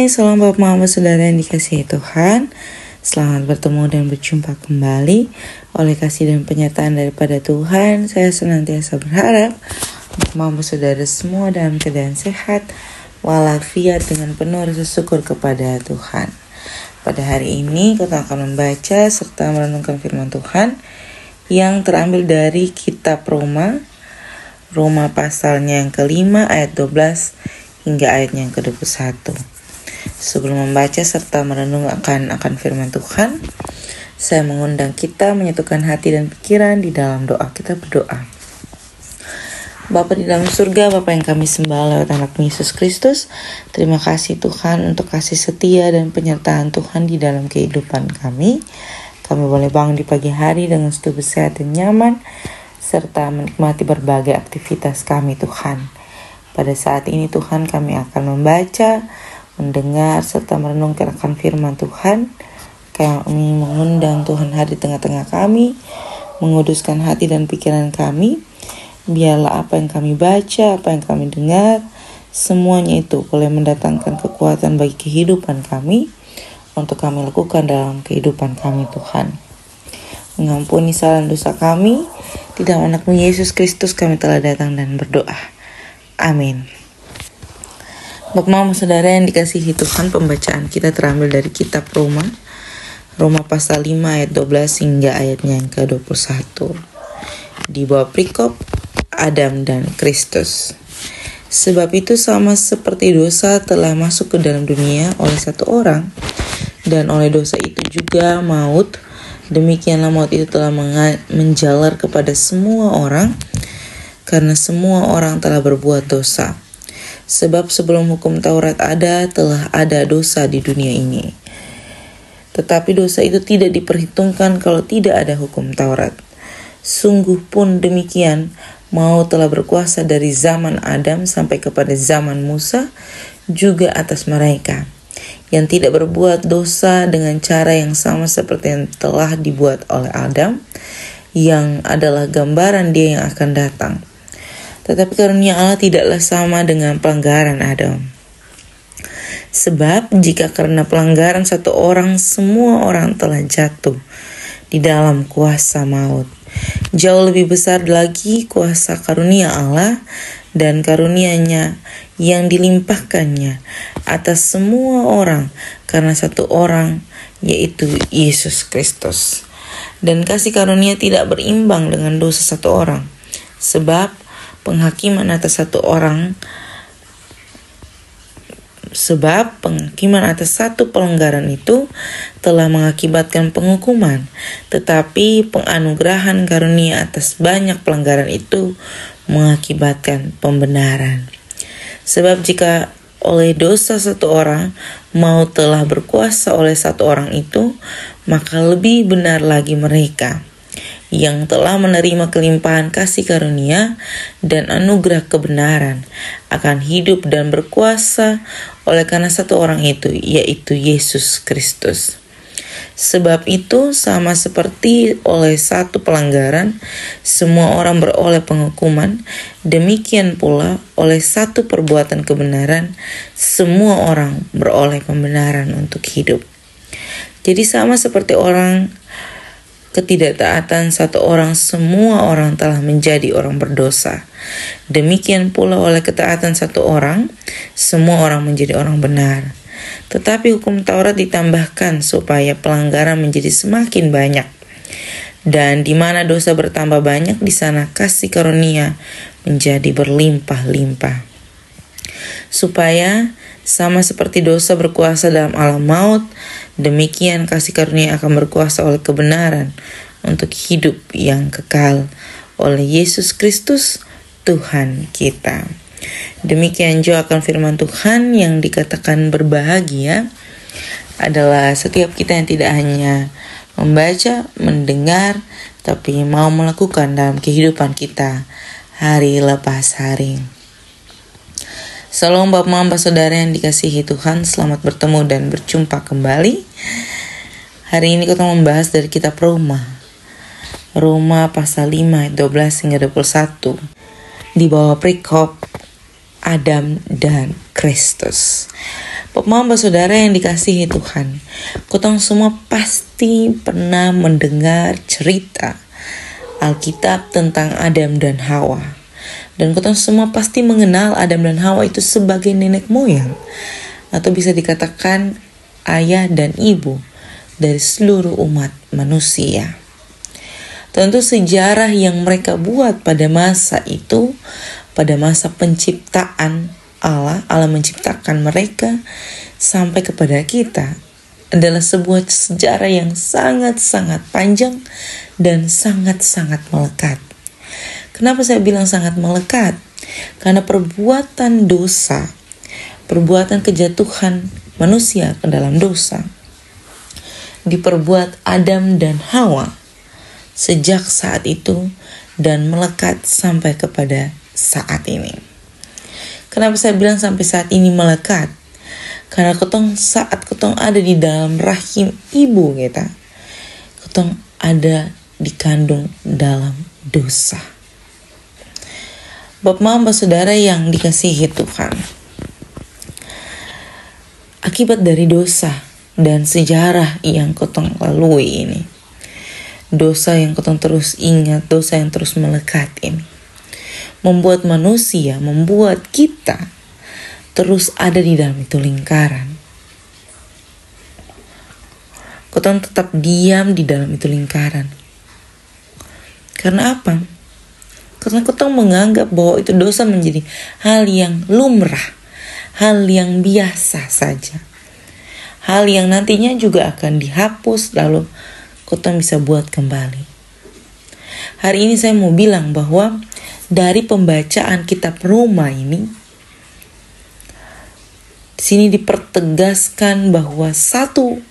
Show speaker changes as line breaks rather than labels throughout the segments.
Hai, salam Bapak Mama Saudara yang dikasihi Tuhan. Selamat bertemu dan berjumpa kembali. Oleh kasih dan penyertaan daripada Tuhan, saya senantiasa berharap Bapak Mama Saudara semua dalam keadaan sehat walafiat dengan penuh rasa syukur kepada Tuhan. Pada hari ini kita akan membaca serta merenungkan firman Tuhan yang terambil dari kitab Roma pasalnya yang kelima ayat 12 hingga ayatnya yang ke-21. Sebelum membaca serta merenungkan akan firman Tuhan, saya mengundang kita menyatukan hati dan pikiran di dalam doa. Kita berdoa. Bapa di dalam surga, Bapa yang kami sembah lewat anak-Mu Yesus Kristus, terima kasih Tuhan untuk kasih setia dan penyertaan Tuhan di dalam kehidupan kami. Kami boleh bangun di pagi hari dengan tubuh sehat dan nyaman, serta menikmati berbagai aktivitas kami Tuhan. Pada saat ini Tuhan kami akan membaca, mendengar, serta merenungkan akan firman Tuhan. Kami mengundang Tuhan hadir di tengah-tengah kami, menguduskan hati dan pikiran kami. Biarlah apa yang kami baca, apa yang kami dengar, semuanya itu boleh mendatangkan kekuatan bagi kehidupan kami, untuk kami lakukan dalam kehidupan kami Tuhan. Mengampuni salah dosa kami, di dalam anak-Mu Yesus Kristus kami telah datang dan berdoa. Amin. Bapak Mama Saudara yang dikasihi Tuhan, pembacaan kita terambil dari kitab Roma pasal 5 ayat 12 hingga ayatnya yang ke-21. Di bawah perikop Adam dan Kristus. Sebab itu sama seperti dosa telah masuk ke dalam dunia oleh satu orang, dan oleh dosa itu juga maut, demikianlah maut itu telah menjalar kepada semua orang, karena semua orang telah berbuat dosa. Sebab sebelum hukum Taurat ada, telah ada dosa di dunia ini. Tetapi dosa itu tidak diperhitungkan kalau tidak ada hukum Taurat. Sungguh pun demikian, maut telah berkuasa dari zaman Adam sampai kepada zaman Musa, juga atas mereka yang tidak berbuat dosa dengan cara yang sama seperti yang telah dibuat oleh Adam, yang adalah gambaran Dia yang akan datang. Tetapi karunia Allah tidaklah sama dengan pelanggaran Adam. Sebab jika karena pelanggaran satu orang, semua orang telah jatuh di dalam kuasa maut, jauh lebih besar lagi kuasa karunia Allah dan karunia-Nya yang dilimpahkannya atas semua orang karena satu orang, yaitu Yesus Kristus. Dan kasih karunia tidak berimbang dengan dosa satu orang, sebab penghakiman atas satu pelanggaran itu telah mengakibatkan penghukuman, tetapi penganugerahan karunia atas banyak pelanggaran itu mengakibatkan pembenaran. Sebab jika oleh dosa satu orang maut telah berkuasa oleh satu orang itu, maka lebih benar lagi mereka yang telah menerima kelimpahan kasih karunia dan anugerah kebenaran akan hidup dan berkuasa oleh karena satu orang itu, yaitu Yesus Kristus. Sebab itu sama seperti oleh satu pelanggaran semua orang beroleh penghukuman, demikian pula oleh satu perbuatan kebenaran semua orang beroleh pembenaran untuk hidup. Jadi sama seperti orang ketidaktaatan satu orang, semua orang telah menjadi orang berdosa. Demikian pula oleh ketaatan satu orang, semua orang menjadi orang benar. Tetapi hukum Taurat ditambahkan supaya pelanggaran menjadi semakin banyak. Dan di mana dosa bertambah banyak, di sana kasih karunia menjadi berlimpah-limpah. Supaya sama seperti dosa berkuasa dalam alam maut, demikian kasih karunia akan berkuasa oleh kebenaran untuk hidup yang kekal oleh Yesus Kristus Tuhan kita. Demikian juga akan firman Tuhan yang dikatakan berbahagia adalah setiap kita yang tidak hanya membaca, mendengar, tapi mau melakukan dalam kehidupan kita hari lepas hari. Salam Bapak Mama Saudara yang dikasihi Tuhan, selamat bertemu dan berjumpa kembali. Hari ini kita membahas dari kitab Roma pasal 5 ayat 12 hingga 21. Di bawah perikop Adam dan Kristus. Mama saudara yang dikasihi Tuhan, kotong semua pasti pernah mendengar cerita Alkitab tentang Adam dan Hawa. Dan kotong semua pasti mengenal Adam dan Hawa itu sebagai nenek moyang, atau bisa dikatakan ayah dan ibu dari seluruh umat manusia. Tentu sejarah yang mereka buat pada masa itu, pada masa penciptaan Allah menciptakan mereka sampai kepada kita, adalah sebuah sejarah yang sangat-sangat panjang dan sangat-sangat melekat. Kenapa saya bilang sangat melekat? Karena perbuatan dosa, perbuatan kejatuhan manusia ke dalam dosa, diperbuat Adam dan Hawa sejak saat itu dan melekat sampai kepada saat ini. Kenapa saya bilang sampai saat ini melekat? Karena saat ketong ada di dalam rahim ibu kita, ketong ada dikandung dalam dosa. Bapak mama saudara yang dikasihi Tuhan, akibat dari dosa dan sejarah yang ketong lalui ini, dosa yang ketong terus ingat, dosa yang terus melekat ini, membuat manusia, membuat kita terus ada di dalam itu lingkaran. Kotong tetap diam di dalam itu lingkaran. Karena apa? Karena kotong menganggap bahwa itu dosa menjadi hal yang lumrah, hal yang biasa saja, hal yang nantinya juga akan dihapus lalu kotong bisa buat kembali. Hari ini saya mau bilang bahwa dari pembacaan kitab Roma ini, di sini dipertegaskan bahwa satu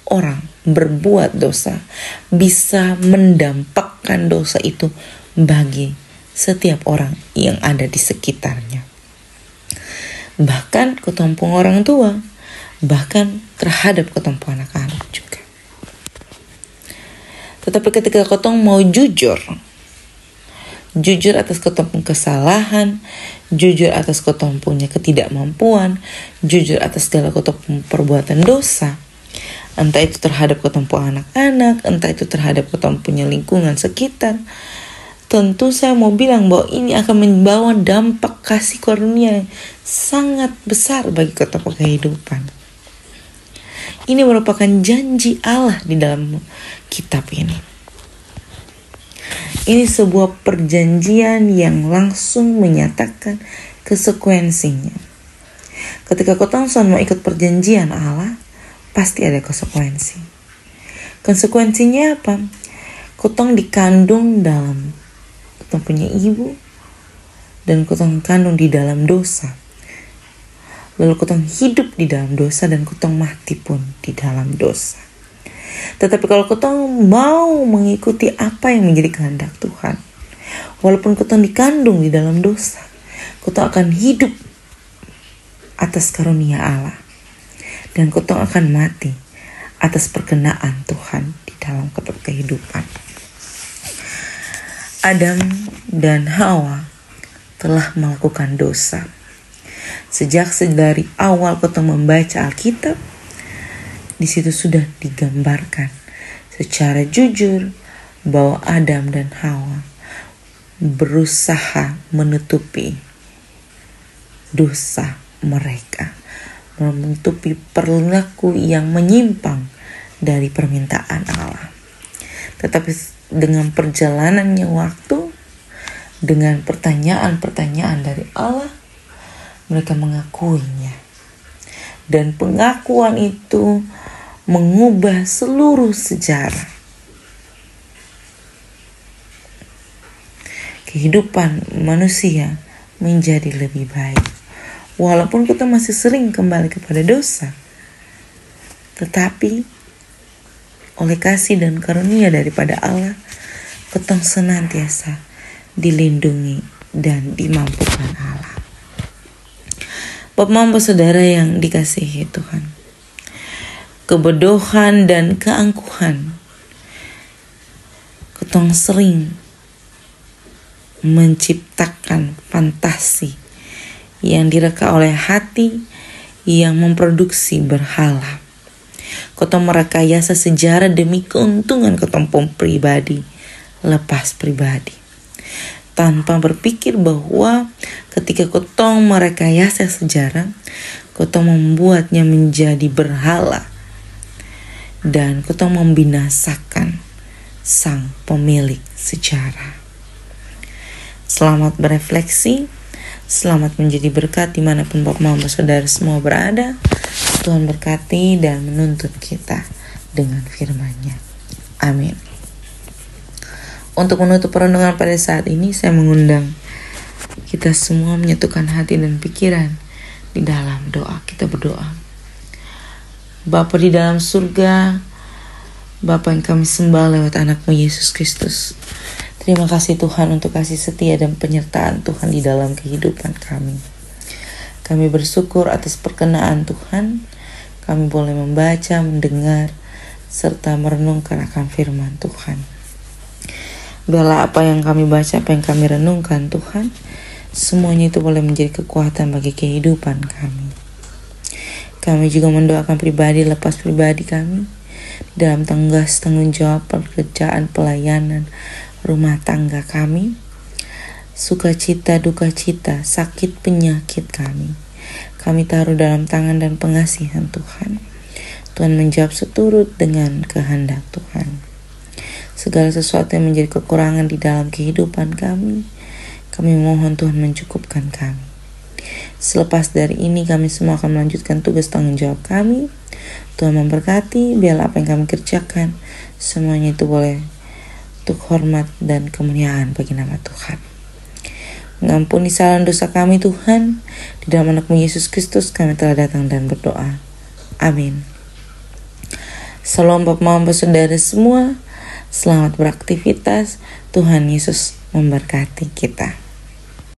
orang berbuat dosa bisa mendampakkan dosa itu bagi setiap orang yang ada di sekitarnya. Bahkan ketompo orang tua, bahkan terhadap ketompo anak-anak juga. Tetapi ketika kotong mau jujur atas kotong kesalahan, jujur atas kotong punya ketidakmampuan, jujur atas segala kotong perbuatan dosa, entah itu terhadap kotong anak-anak, entah itu terhadap kotong punya lingkungan sekitar, tentu saya mau bilang bahwa ini akan membawa dampak kasih karunia yang sangat besar bagi kotong kehidupan. Ini merupakan janji Allah di dalam kitab ini. Ini sebuah perjanjian yang langsung menyatakan konsekuensinya. Ketika kotong mau ikut perjanjian Allah, pasti ada konsekuensi. Konsekuensinya apa? Kotong dikandung dalam kotong punya ibu, dan kotong kandung di dalam dosa. Lalu kotong hidup di dalam dosa dan kotong mati pun di dalam dosa. Tetapi kalau kotong mau mengikuti apa yang menjadi kehendak Tuhan, walaupun kotong dikandung di dalam dosa, kotong akan hidup atas karunia Allah. Dan kotong akan mati atas perkenaan Tuhan di dalam kehidupan. Adam dan Hawa telah melakukan dosa. Sejak dari awal kotong membaca Alkitab, di situ sudah digambarkan secara jujur bahwa Adam dan Hawa berusaha menutupi dosa mereka, menutupi perilaku yang menyimpang dari permintaan Allah. Tetapi dengan perjalanannya waktu, dengan pertanyaan-pertanyaan dari Allah, mereka mengakuinya. Dan pengakuan itu mengubah seluruh sejarah. Kehidupan manusia menjadi lebih baik. Walaupun kita masih sering kembali kepada dosa, tetapi oleh kasih dan karunia daripada Allah, kita senantiasa dilindungi dan dimampukan Allah. Bapak saudara yang dikasihi Tuhan, kebodohan dan keangkuhan ketong sering menciptakan fantasi yang direka oleh hati, yang memproduksi berhala. Kotong merekayasa sejarah demi keuntungan kotong pribadi, lepas pribadi. Tanpa berpikir bahwa ketika kotong merekayasa sejarah, kotong membuatnya menjadi berhala. Dan kotong membinasakan sang pemilik sejarah. Selamat berefleksi, selamat menjadi berkat dimanapun Bapak Mama Saudara semua berada. Tuhan berkati dan menuntun kita dengan firman-Nya. Amin. Untuk menutup renungan pada saat ini, saya mengundang kita semua menyatukan hati dan pikiran di dalam doa. Kita berdoa. Bapa di dalam surga, Bapa yang kami sembah lewat anak-Mu Yesus Kristus. Terima kasih Tuhan untuk kasih setia dan penyertaan Tuhan di dalam kehidupan kami. Kami bersyukur atas perkenaan Tuhan. Kami boleh membaca, mendengar, serta merenungkan akan firman Tuhan. Biarlah apa yang kami baca, apa yang kami renungkan Tuhan, semuanya itu boleh menjadi kekuatan bagi kehidupan kami. Kami juga mendoakan pribadi lepas pribadi kami dalam tanggung jawab pekerjaan, pelayanan, rumah tangga kami, sukacita, duka cita, sakit, penyakit kami taruh dalam tangan dan pengasihan Tuhan. Tuhan menjawab seturut dengan kehendak Tuhan. Segala sesuatu yang menjadi kekurangan di dalam kehidupan kami mohon Tuhan mencukupkan kami. Selepas dari ini kami semua akan melanjutkan tugas tanggung jawab kami. Tuhan memberkati, biarlah apa yang kami kerjakan semuanya itu boleh untuk hormat dan kemuliaan bagi nama Tuhan. Mengampuni kesalahan dosa kami Tuhan. Di dalam anak-Mu Yesus Kristus kami telah datang dan berdoa. Amin. Salam Bapak Mama Saudara semua. Selamat beraktivitas. Tuhan Yesus memberkati kita.